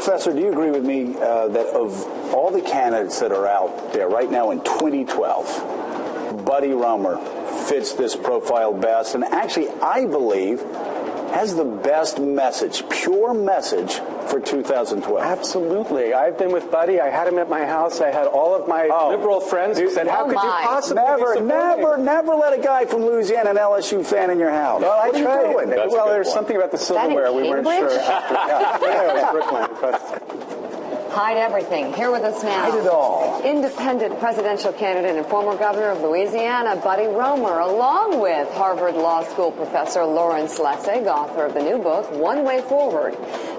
Professor, do you agree with me that of all the candidates that are out there right now in 2012, Buddy Roemer fits this profile best, and actually, I believe, has the best message, pure message for 2012? Absolutely. I've been with Buddy. I had him at my house. I had all of my liberal friends who said, how could you possibly Never let a guy from Louisiana, an LSU fan, in your house. Well, I tried. Well, there's point. Something about the silverware we weren't sure after. Yeah, it was Brooklyn. But hide everything. Here with us now. Hide it all. Independent presidential candidate and former governor of Louisiana, Buddy Roemer, along with Harvard Law School professor Lawrence Lessig, author of the new book, One Way Forward,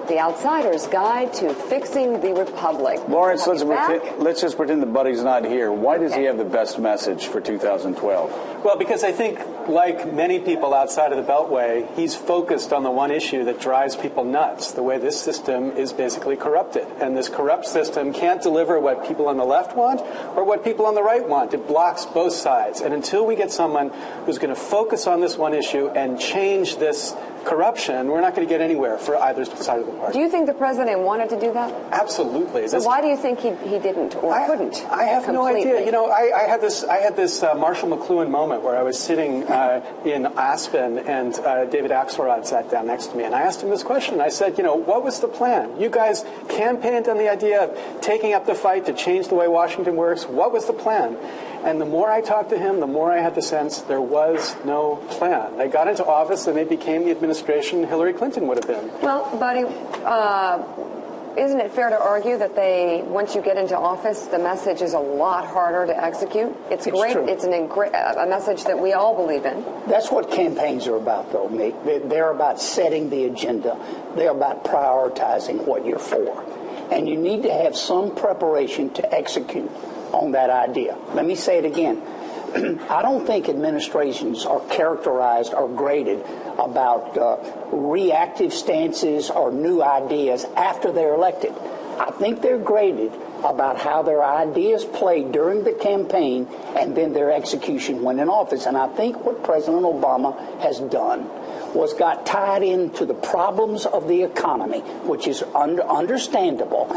The Outsider's Guide to Fixing the Republic. Lawrence, let's just pretend that Buddy's not here. Why does he have the best message for 2012? Well, because I think, like many people outside of the Beltway, he's focused on the one issue that drives people nuts, the way this system is basically corrupted. And this corrupt system can't deliver what people on the left want or what people on the right want. It blocks both sides. And until we get someone who's going to focus on this one issue and change this corruption, we're not going to get anywhere for either side of the party. Do you think the president wanted to do that? Absolutely. So why do you think he didn't or couldn't? I have completely? no idea. You know, I had this Marshall McLuhan moment where I was sitting in Aspen and David Axelrod sat down next to me, and I asked him this question. I said, you know, what was the plan? You guys campaigned on the idea of taking up the fight to change the way Washington works. What was the plan? And the more I talked to him, the more I had the sense there was no plan. They got into office and they became the administration Hillary Clinton would have been. Well, Buddy, isn't it fair to argue that once you get into office, the message is a lot harder to execute? It's great. True. It's a message that we all believe in. That's what campaigns are about, though, Mick. They're about setting the agenda. They're about prioritizing what you're for. And you need to have some preparation to execute on that idea. Let me say it again. I don't think administrations are characterized or graded about reactive stances or new ideas after they're elected. I think they're graded about how their ideas played during the campaign and then their execution when in office. And I think what President Obama has done was got tied into the problems of the economy, which is understandable,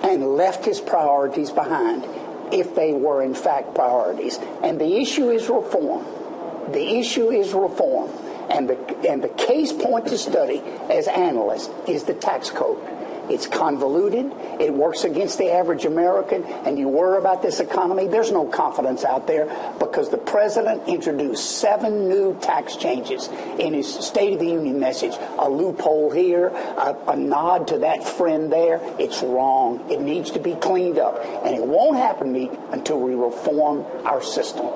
and left his priorities behind, if they were in fact priorities. And the issue is reform. The issue is reform. And the case point to study as analysts is the tax code. It's convoluted. It works against the average American. And you worry about this economy, there's no confidence out there because the president introduced 7 new tax changes in his State of the Union message. A loophole here, a nod to that friend there. It's wrong. It needs to be cleaned up. And it won't happen, Meek, until we reform our system.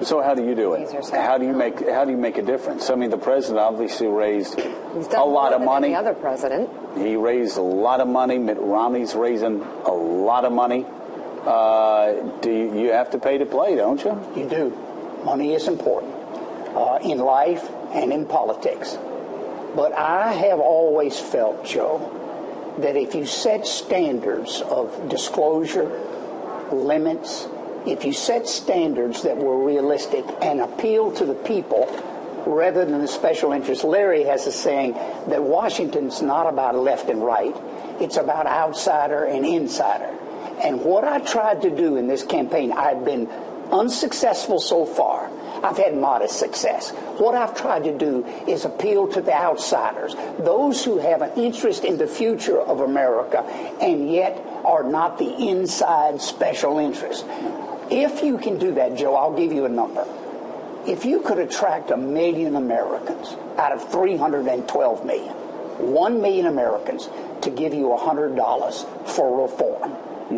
So how do you do it? How do you make a difference? I mean, the president obviously raised a lot of money. Any other president. He raised a lot of money. Mitt Romney's raising a lot of money. You have to pay to play, don't you? You do. Money is important in life and in politics. But I have always felt, Joe, that if you set standards of disclosure, limits, if you set standards that were realistic and appeal to the people rather than the special interests. Larry has a saying that Washington's not about left and right. It's about outsider and insider. And what I tried to do in this campaign, I've been unsuccessful so far. I've had modest success. What I've tried to do is appeal to the outsiders, those who have an interest in the future of America and yet are not the inside special interest. If you can do that, Joe, I'll give you a number. If you could attract 1 million Americans out of 312 million, 1 million Americans to give you $100 for reform,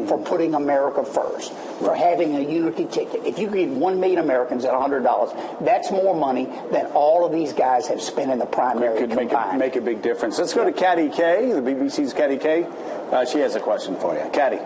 for putting America first, for having a unity ticket. If you give 1 million Americans at $100, that's more money than all of these guys have spent in the primary combined. Make a big difference. Let's go to Katty Kay, the BBC's Katty Kay. She has a question for you. Katty.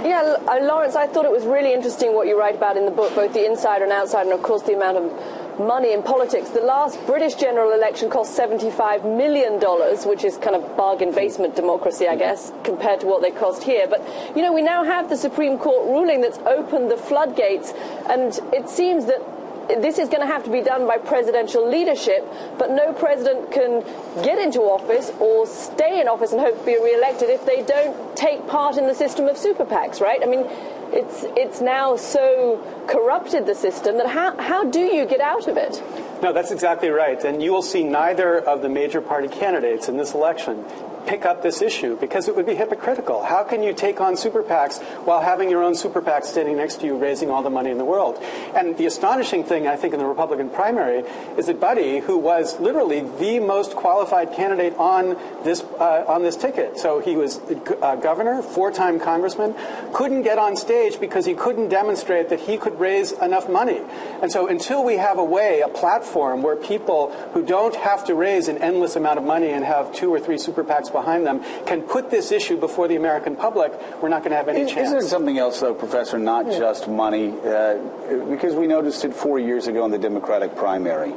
Yeah, Lawrence, I thought it was really interesting what you write about in the book, both the insider and outsider, and of course the amount of money in politics. The last British general election cost $75 million, which is kind of bargain basement democracy, I guess, compared to what they cost here. But, you know, we now have the Supreme Court ruling that's opened the floodgates, and it seems that this is going to have to be done by presidential leadership, but no president can get into office or stay in office and hope to be re-elected if they don't take part in the system of super PACs, right? I mean, it's now so corrupted, the system, that how do you get out of it? No, that's exactly right. And you will see neither of the major party candidates in this election pick up this issue, because it would be hypocritical. How can you take on super PACs while having your own super PAC standing next to you raising all the money in the world? And the astonishing thing, I think, in the Republican primary is that Buddy, who was literally the most qualified candidate on this ticket, so he was governor, 4-time congressman, couldn't get on stage because he couldn't demonstrate that he could raise enough money. And so until we have a platform where people who don't have to raise an endless amount of money and have 2 or 3 super PACs behind them can put this issue before the American public, we're not going to have any chance. Is there something else, though, Professor, not just money? Because we noticed it 4 years ago in the Democratic primary.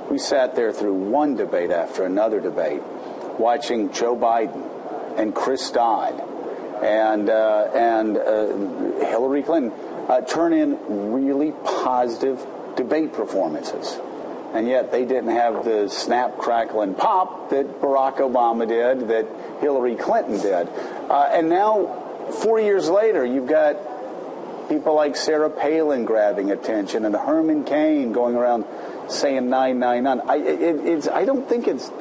We sat there through one debate after another debate, watching Joe Biden and Chris Dodd and Hillary Clinton turn in really positive debate performances. And yet they didn't have the snap, crackle, and pop that Barack Obama did, that Hillary Clinton did. And now, 4 years later, you've got people like Sarah Palin grabbing attention and Herman Cain going around saying 999. I don't think it's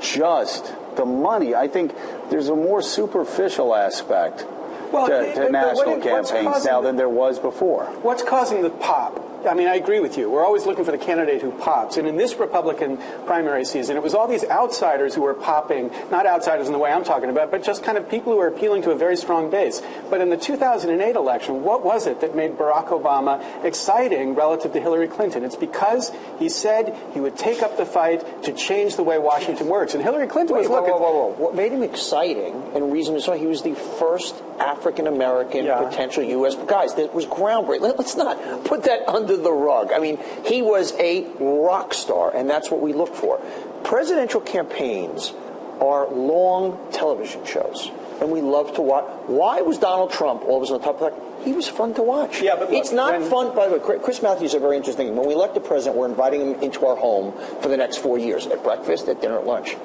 just the money. I think there's a more superficial aspect to national campaigns now than there was before. What's causing the pop? I mean, I agree with you. We're always looking for the candidate who pops. And in this Republican primary season, it was all these outsiders who were popping, not outsiders in the way I'm talking about, but just kind of people who are appealing to a very strong base. But in the 2008 election, what was it that made Barack Obama exciting relative to Hillary Clinton? It's because he said he would take up the fight to change the way Washington works. And Hillary Clinton was looking... Whoa. What made him exciting, and reason is why he was the first African-American potential U.S. Guys, that was groundbreaking. Let's not put that under the rug. I mean, he was a rock star, and that's what we look for. Presidential campaigns are long television shows, and we love to watch. Why was Donald Trump always on top of that? He was fun to watch. Yeah, but look, it's not fun. By the way, Chris Matthews is very interesting. When we elect the president, we're inviting him into our home for the next 4 years, at breakfast, at dinner, at lunch.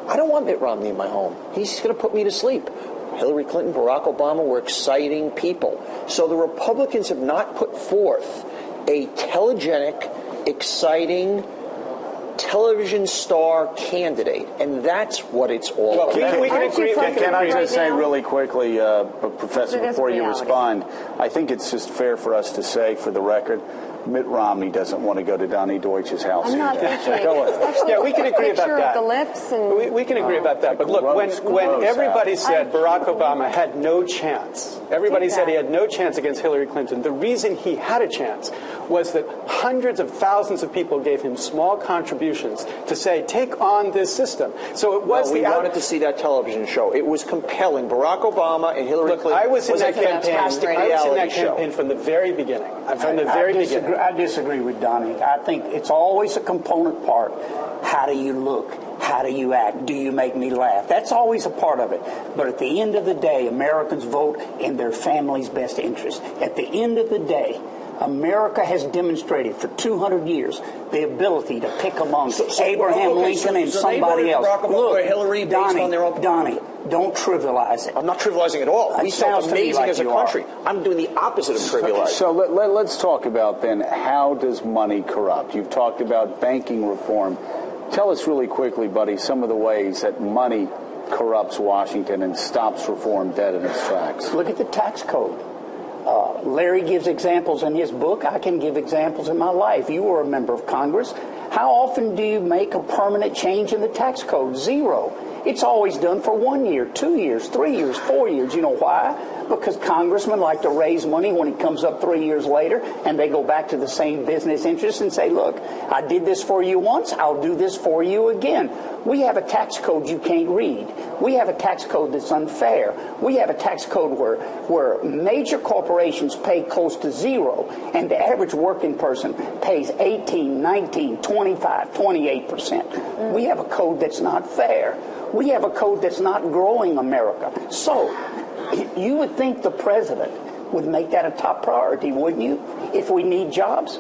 I don't want Mitt Romney in my home. He's going to put me to sleep. Hillary Clinton, Barack Obama were exciting people. So the Republicans have not put forth a telegenic, exciting television star candidate, and that's what it's all about. Can I just say really quickly, Professor, before you respond, I think it's just fair for us to say, for the record, Mitt Romney doesn't want to go to Donnie Deutsch's house. I'm not Yeah, we can agree about that. The lips and we can agree about that. But look, when everybody said Barack Obama had no chance, everybody said he had no chance against Hillary Clinton, the reason he had a chance was that hundreds of thousands of people gave him small contributions to say, take on this system. So it was we wanted to see that television show. It was compelling. Barack Obama and Hillary Clinton I was in that campaign from the very beginning. I disagree with Donnie. I think it's always a component part. How do you look? How do you act? Do you make me laugh? That's always a part of it. But at the end of the day, Americans vote in their family's best interest. At the end of the day, America has demonstrated for 200 years the ability to pick amongst Abraham Lincoln and somebody else. Look, Hillary, Donnie, don't trivialize it. I'm not trivializing at all. We sound amazing as a country. I'm doing the opposite of trivializing. So let's talk about then, how does money corrupt? You've talked about banking reform. Tell us really quickly, buddy, some of the ways that money corrupts Washington and stops reform dead in its tracks. Look at the tax code. Larry gives examples in his book. I can give examples in my life. You were a member of Congress. How often do you make a permanent change in the tax code? Zero. It's always done for 1 year, 2 years, 3 years, 4 years. You know why? Because congressmen like to raise money when it comes up 3 years later, and they go back to the same business interests and say, look, I did this for you once, I'll do this for you again. We have a tax code you can't read. We have a tax code that's unfair. We have a tax code where major corporations pay close to zero, and the average working person pays 18, 19, 25, 28%. We have a code that's not fair. We have a code that's not growing America. So you would think the president would make that a top priority, wouldn't you? If we need jobs,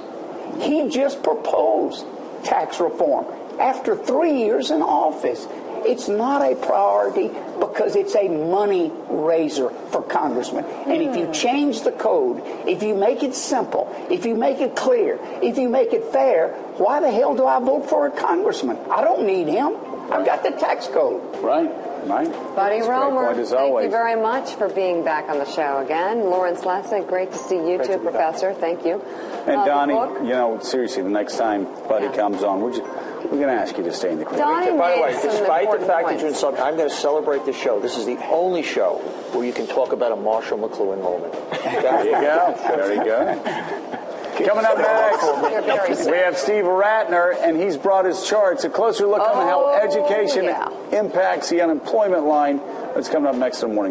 He just proposed tax reform after 3 years in office. It's not a priority because it's a money raiser for congressmen. And if you change the code, if you make it simple, if you make it clear, if you make it fair, why the hell do I vote for a congressman? I don't need him. I've got the tax code. Right. Buddy Roemer, thank you very much much for being back on the show again. Lawrence Lessig, great to see you too, Professor. Thank you. And Donnie, seriously, the next time Buddy comes on, we're going to ask you to stay in the crowd. By the way, despite the fact that you're insulted, I'm going to celebrate the show. This is the only show where you can talk about a Marshall McLuhan moment. There you go. Very good. Coming up next, we have Steve Ratner, and he's brought his charts. A closer look on how education impacts the unemployment line. That's coming up next in the morning.